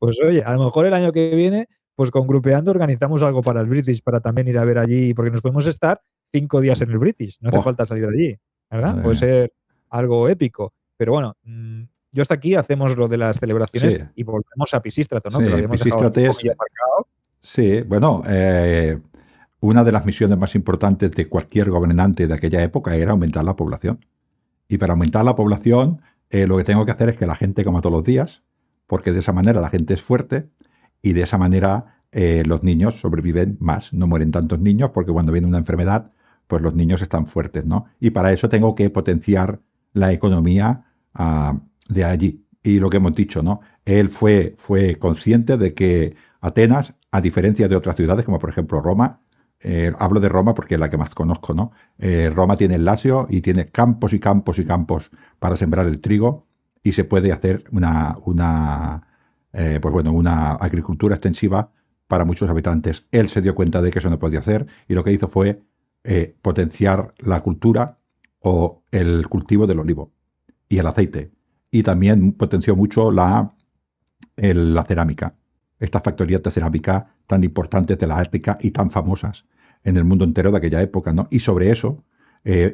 pues oye, a lo mejor el año que viene, pues con Grupeando organizamos algo para el British, para también ir a ver allí, porque nos podemos estar 5 días en el British, no hace Oh, falta salir de allí, ¿verdad? madre Puede mía. ser algo épico. Pero bueno, yo hasta aquí hacemos lo de las celebraciones Sí, y volvemos a Pisístrato, ¿no? Que lo sí, habíamos dejado un Pisístrates. poquillo marcado. Sí, bueno, una de las misiones más importantes de cualquier gobernante de aquella época era aumentar la población. Y para aumentar la población, lo que tengo que hacer es que la gente coma todos los días, porque de esa manera la gente es fuerte y de esa manera los niños sobreviven más. No mueren tantos niños porque cuando viene una enfermedad, pues los niños están fuertes, ¿no? Y para eso tengo que potenciar la economía de allí. Y lo que hemos dicho, ¿no? Él fue consciente de que Atenas, a diferencia de otras ciudades, como por ejemplo Roma, hablo de Roma porque es la que más conozco, ¿no? Roma tiene el Lacio y tiene campos y campos y campos para sembrar el trigo y se puede hacer una agricultura extensiva para muchos habitantes. Él se dio cuenta de que eso no podía hacer y lo que hizo fue potenciar la cultura o el cultivo del olivo y el aceite. Y también potenció mucho la cerámica. Estas factorías de cerámica tan importantes de la Ártica y tan famosas en el mundo entero de aquella época, ¿no? Y sobre eso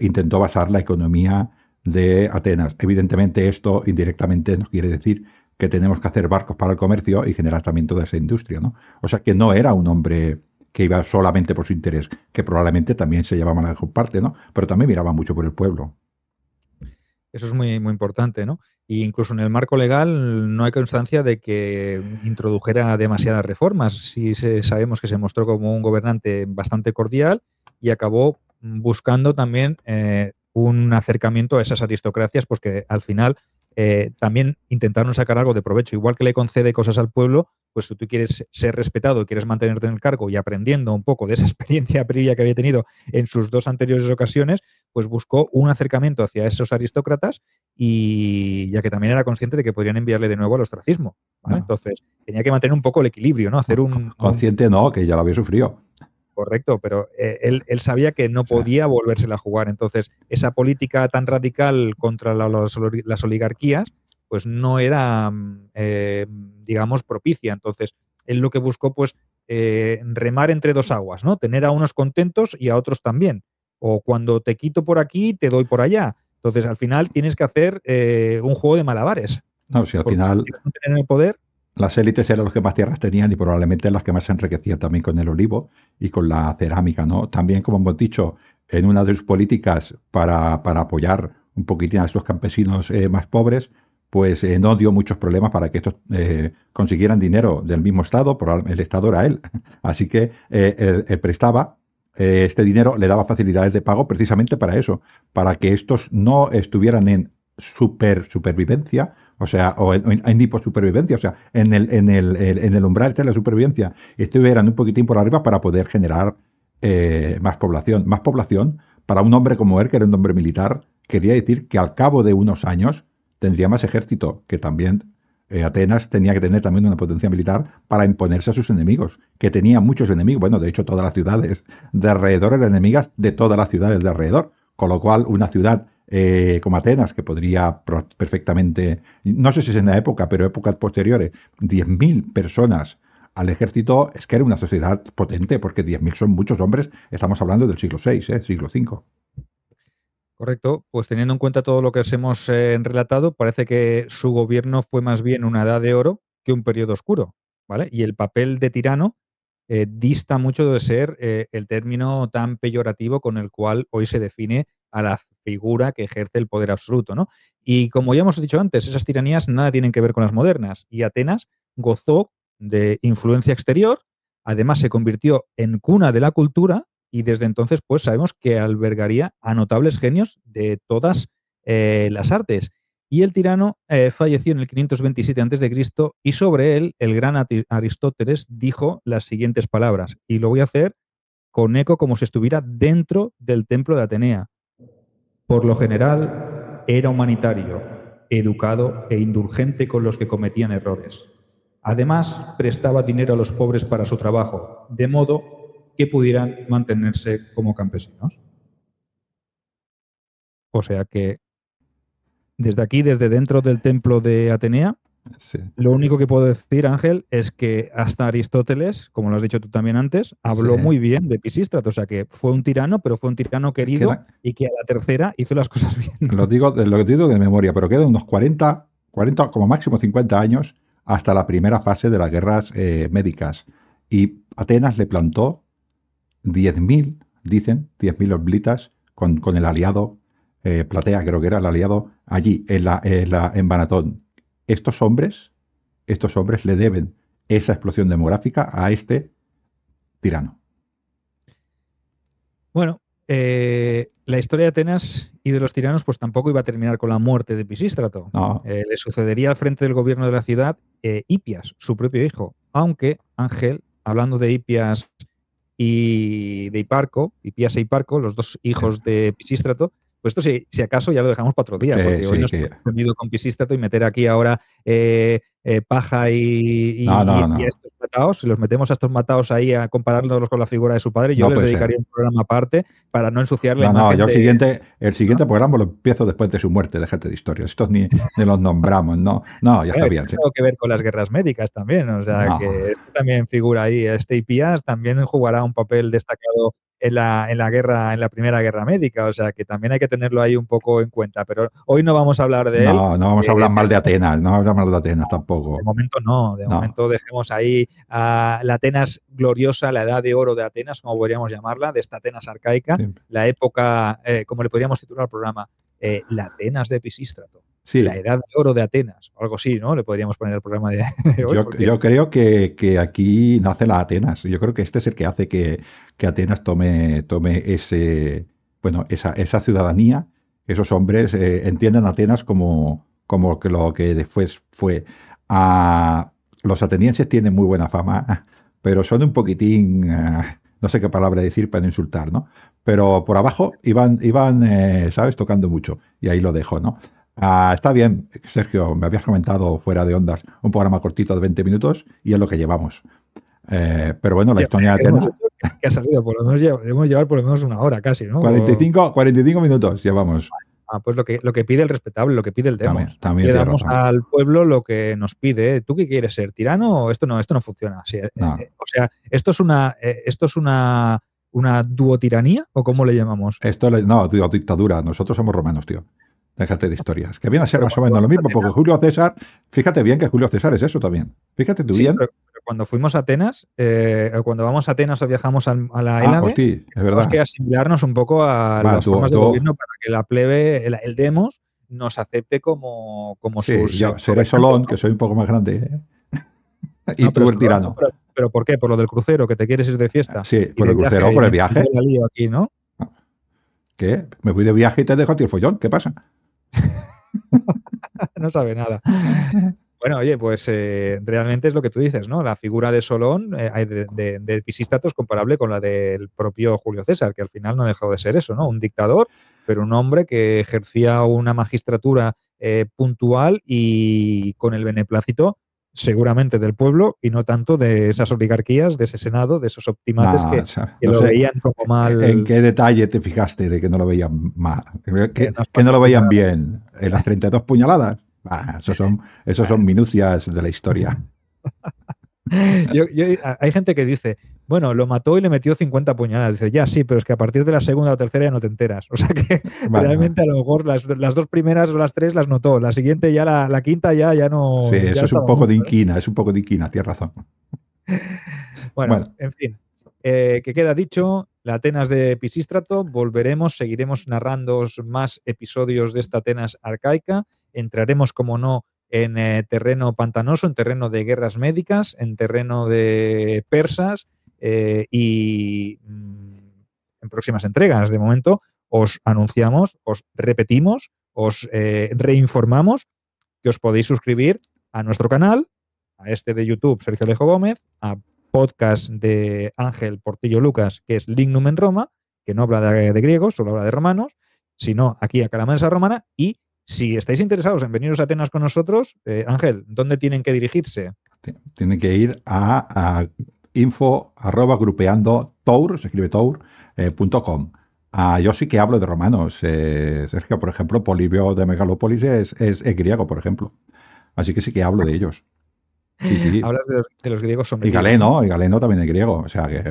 intentó basar la economía de Atenas. Evidentemente esto indirectamente nos quiere decir que tenemos que hacer barcos para el comercio y generar también toda esa industria, ¿no? O sea que no era un hombre que iba solamente por su interés, que probablemente también se llevaba la mejor parte, ¿no? Pero también miraba mucho por el pueblo. Eso es muy, muy importante, ¿no? Y incluso en el marco legal no hay constancia de que introdujera demasiadas reformas. Sí sabemos que se mostró como un gobernante bastante cordial y acabó buscando también un acercamiento a esas aristocracias, pues que al final también intentaron sacar algo de provecho. Igual que le concede cosas al pueblo, pues si tú quieres ser respetado y quieres mantenerte en el cargo y aprendiendo un poco de esa experiencia previa que había tenido en sus dos anteriores ocasiones, pues buscó un acercamiento hacia esos aristócratas y ya que también era consciente de que podrían enviarle de nuevo al ostracismo, ¿vale? No, Entonces, tenía que mantener un poco el equilibrio, ¿no? Hacer consciente no, que ya lo había sufrido. correcto, pero él sabía que no O sea, podía volvérsela a jugar. Entonces, esa política tan radical contra las oligarquías, pues no era, digamos, propicia. Entonces, él lo que buscó, pues, remar entre dos aguas, ¿no? Tener a unos contentos y a otros también. O cuando te quito por aquí, te doy por allá. Entonces, al final tienes que hacer un juego de malabares. no, si al Porque si final quieres mantener el poder, las élites eran los que más tierras tenían y probablemente las que más se enriquecían también con el olivo y con la cerámica, ¿no? También, como hemos dicho, en una de sus políticas para apoyar un poquitín a estos campesinos más pobres, pues no dio muchos problemas para que estos consiguieran dinero del mismo Estado, el Estado era él. Así que él prestaba este dinero, le daba facilidades de pago precisamente para eso, para que estos no estuvieran en supervivencia, o sea, o en hiposupervivencia, o sea, en el umbral de la supervivencia, estuvieran un poquitín por arriba para poder generar más población. Más población para un hombre como él, que era un hombre militar, quería decir que al cabo de unos años tendría más ejército, que también Atenas tenía que tener también una potencia militar para imponerse a sus enemigos, que tenía muchos enemigos. Bueno, de hecho, todas las ciudades de alrededor eran enemigas de todas las ciudades de alrededor, con lo cual una ciudad como Atenas, que podría perfectamente, no sé si es en la época, pero épocas posteriores, 10.000 personas al ejército, es que era una sociedad potente, porque 10.000 son muchos hombres, estamos hablando del siglo VI, siglo V. correcto, pues teniendo en cuenta todo lo que os hemos relatado, parece que su gobierno fue más bien una edad de oro que un periodo oscuro, ¿vale? Y el papel de tirano dista mucho de ser el término tan peyorativo con el cual hoy se define a la figura que ejerce el poder absoluto, ¿no? Y como ya hemos dicho antes, esas tiranías nada tienen que ver con las modernas, y Atenas gozó de influencia exterior, además se convirtió en cuna de la cultura y desde entonces pues sabemos que albergaría a notables genios de todas las artes. Y el tirano falleció en el 527 a.C. y sobre él el gran Aristóteles dijo las siguientes palabras, y lo voy a hacer con eco como si estuviera dentro del templo de Atenea. Por lo general era humanitario, educado e indulgente con los que cometían errores. Además, prestaba dinero a los pobres para su trabajo, de modo que pudieran mantenerse como campesinos. O sea que desde aquí, desde dentro del templo de Atenea, Sí, lo único que puedo decir, Ángel, es que hasta Aristóteles, como lo has dicho tú también antes, sí. habló muy bien de Pisístrato. O sea que fue un tirano, pero fue un tirano querido Queda, y que a la tercera hizo las cosas bien. lo digo de memoria, pero quedan unos 40 como máximo 50 años hasta la primera fase de las guerras médicas. Y Atenas le plantó 10.000, dicen, 10.000 oblitas con el aliado Platea, creo que era el aliado, allí, en Banatón. Estos hombres, estos hombres le deben esa explosión demográfica a este tirano. Bueno, la historia de Atenas y de los tiranos pues tampoco iba a terminar con la muerte de Pisístrato. No, Le sucedería al frente del gobierno de la ciudad Hipias, su propio hijo. Aunque, Ángel, hablando de Hipias y de Hiparco, Hipias e Hiparco, los dos sí, hijos de Pisístrato, pues esto si acaso ya lo dejamos para otro día, sí, porque hoy sí, nos que... hemos unido con Pisístrato y meter aquí ahora paja No, no, y a no. estos mataos, si los metemos a estos mataos ahí a compararlos con la figura de su padre, yo No les puede ser. dedicaría un programa aparte para no ensuciar la No, no, imagen yo de... el ¿no? siguiente programa lo empiezo después de su muerte, déjate de historias. Estos ni los nombramos, no. No, ya está Bueno, bien, tiene sí. algo que ver con las guerras médicas también, o sea No, que esto también figura ahí. Este Hipías también jugará un papel destacado en la guerra, en la primera guerra médica, o sea que también hay que tenerlo ahí un poco en cuenta. Pero hoy no vamos a hablar de él. no, no vamos a hablar mal de Dejemos Atenas, no vamos a hablar mal de Atenas de tampoco. momento no, de No, momento dejemos ahí a la Atenas gloriosa, la edad de oro de Atenas, como podríamos llamarla, de esta Atenas arcaica, sí, la época, como le podríamos titular al programa, la Atenas de Pisístrato, la sí, edad de oro de Atenas, o algo así, ¿no? Le podríamos poner el programa de hoy, porque yo creo que aquí nace la Atenas. Yo creo que este es el que hace que Atenas tome ese, bueno, esa ciudadanía, esos hombres entiendan Atenas como, como que lo que después fue. Los atenienses tienen muy buena fama, pero son un poquitín, no sé qué palabra decir para no insultar, ¿no? Pero por abajo iban, ¿sabes? Tocando mucho. Y ahí lo dejo, ¿no? Está bien, Sergio, me habías comentado fuera de ondas un programa cortito de 20 minutos y es lo que llevamos. Pero bueno, la historia de Hemos Atenas, hecho que ha salido, por lo menos debemos llevar por lo menos una hora casi, ¿no? 45 minutos llevamos. Pues lo que pide el respetable, lo que pide el demos. También Le tienes damos razón. al pueblo lo que nos pide. ¿Tú qué quieres ser? ¿Tirano? Esto no funciona. Sí, No, o sea, esto es una duotiranía, ¿o cómo le llamamos? no, tío, dictadura. Nosotros somos romanos, tío. Déjate de historias. Que viene a ser Pero más o cuando menos lo vamos a mismo, porque Atenas, Julio César, fíjate bien que Julio César es eso también. Fíjate tú sí, bien. pero cuando fuimos a Atenas, o cuando vamos a Atenas o viajamos a la Hélade, Hostia, es tenemos que verdad. asimilarnos un poco a Va, las formas de gobierno para que la plebe, el demos, nos acepte como sí, sus yo seré gobernantes, Solón, ¿no? que soy un poco más grande, y No, pero tú el Solón, tirano. pero ¿por qué? Por lo del crucero, que te quieres ir de fiesta Sí, y por de el crucero, viaje por y el me viaje. la lío aquí, ¿no? ¿Qué? Me fui de viaje y te dejo a ti el follón. ¿Qué pasa? No sabe nada. Bueno, oye, pues realmente es lo que tú dices, ¿no? La figura de Solón, de Pisístrato, es comparable con la del propio Julio César, que al final no ha dejado de ser eso, ¿no? Un dictador, pero un hombre que ejercía una magistratura puntual y con el beneplácito seguramente del pueblo y no tanto de esas oligarquías, de ese senado, de esos optimates No, o sea, que no lo sé veían como en mal. qué detalle te fijaste de que no lo veían mal, No es que no fácil lo veían señalar. bien. En las 32 puñaladas. Esos son minucias de la historia. Hay gente que dice, bueno, lo mató y le metió 50 puñaladas. Dice, ya sí, pero es que a partir de la segunda o tercera ya no te enteras. O sea que Bueno, realmente a lo mejor las dos primeras o las tres las notó. La siguiente ya, la quinta ya sí, no, ya eso es un estaba poco de muerto, ¿no? inquina, es un poco de inquina, tienes razón. Bueno, Bueno, en fin, que queda dicho, la Atenas de Pisístrato, volveremos, seguiremos narrando más episodios de esta Atenas arcaica, entraremos, como no, en terreno pantanoso, en terreno de guerras médicas, en terreno de persas en próximas entregas. De momento, os anunciamos, os repetimos, os reinformamos que os podéis suscribir a nuestro canal, a este de YouTube, Sergio Alejo Gómez, a podcast de Ángel Portillo Lucas, que es Lignum en Roma, que no habla de griegos, solo habla de romanos, sino aquí a Calamansa Romana. Y si estáis interesados en veniros a Atenas con nosotros, Ángel, ¿dónde tienen que dirigirse? tienen que ir a info@grupeandotour, se escribe tour.com. Yo sí que hablo de romanos. Sergio, por ejemplo, Polibio de Megalópolis es griego, por ejemplo. Así que sí que hablo de ellos. Sí, sí. Hablas de los griegos Y sometidos, ¿no? Galeno también es griego. O sea que.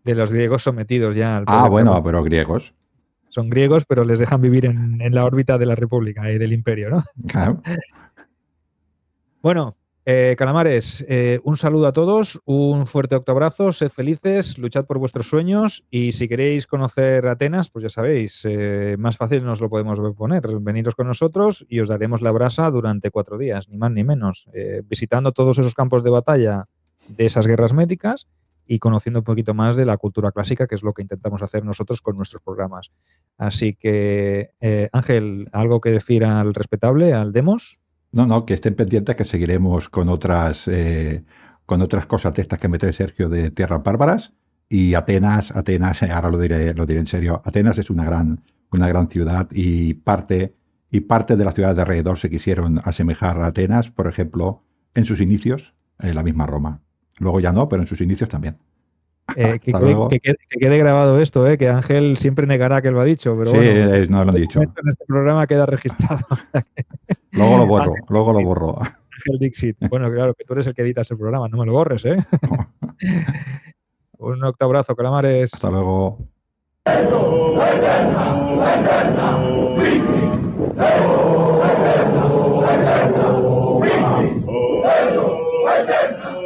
De los griegos sometidos ya al poder de Bueno, Roma. pero griegos. Son griegos, pero les dejan vivir en la órbita de la República y del Imperio, ¿no? Claro. Bueno, calamares, un saludo a todos, un fuerte octoabrazo, sed felices, luchad por vuestros sueños y si queréis conocer Atenas, pues ya sabéis, más fácil nos lo podemos poner. Veniros con nosotros y os daremos la brasa durante 4 días, ni más ni menos, visitando todos esos campos de batalla de esas guerras médicas y conociendo un poquito más de la cultura clásica, que es lo que intentamos hacer nosotros con nuestros programas. Así que, Ángel, ¿algo que decir al respetable, al Demos? No, que estén pendientes que seguiremos con otras cosas de estas que mete Sergio de Tierras Bárbaras. Y Atenas, ahora lo diré en serio, Atenas es una gran ciudad y parte de las ciudades de alrededor se quisieron asemejar a Atenas, por ejemplo, en sus inicios, la misma Roma. Luego ya no, pero en sus inicios también. Hasta luego. Que quede grabado esto, que Ángel siempre negará que lo ha dicho, pero Sí, bueno, no lo han de dicho. momento en este programa queda registrado. Luego lo borro. Ángel Dixit. Bueno, claro, que tú eres el que editas el programa, no me lo borres, ¿eh? Un octoabrazo, calamares. Hasta luego. Eterna,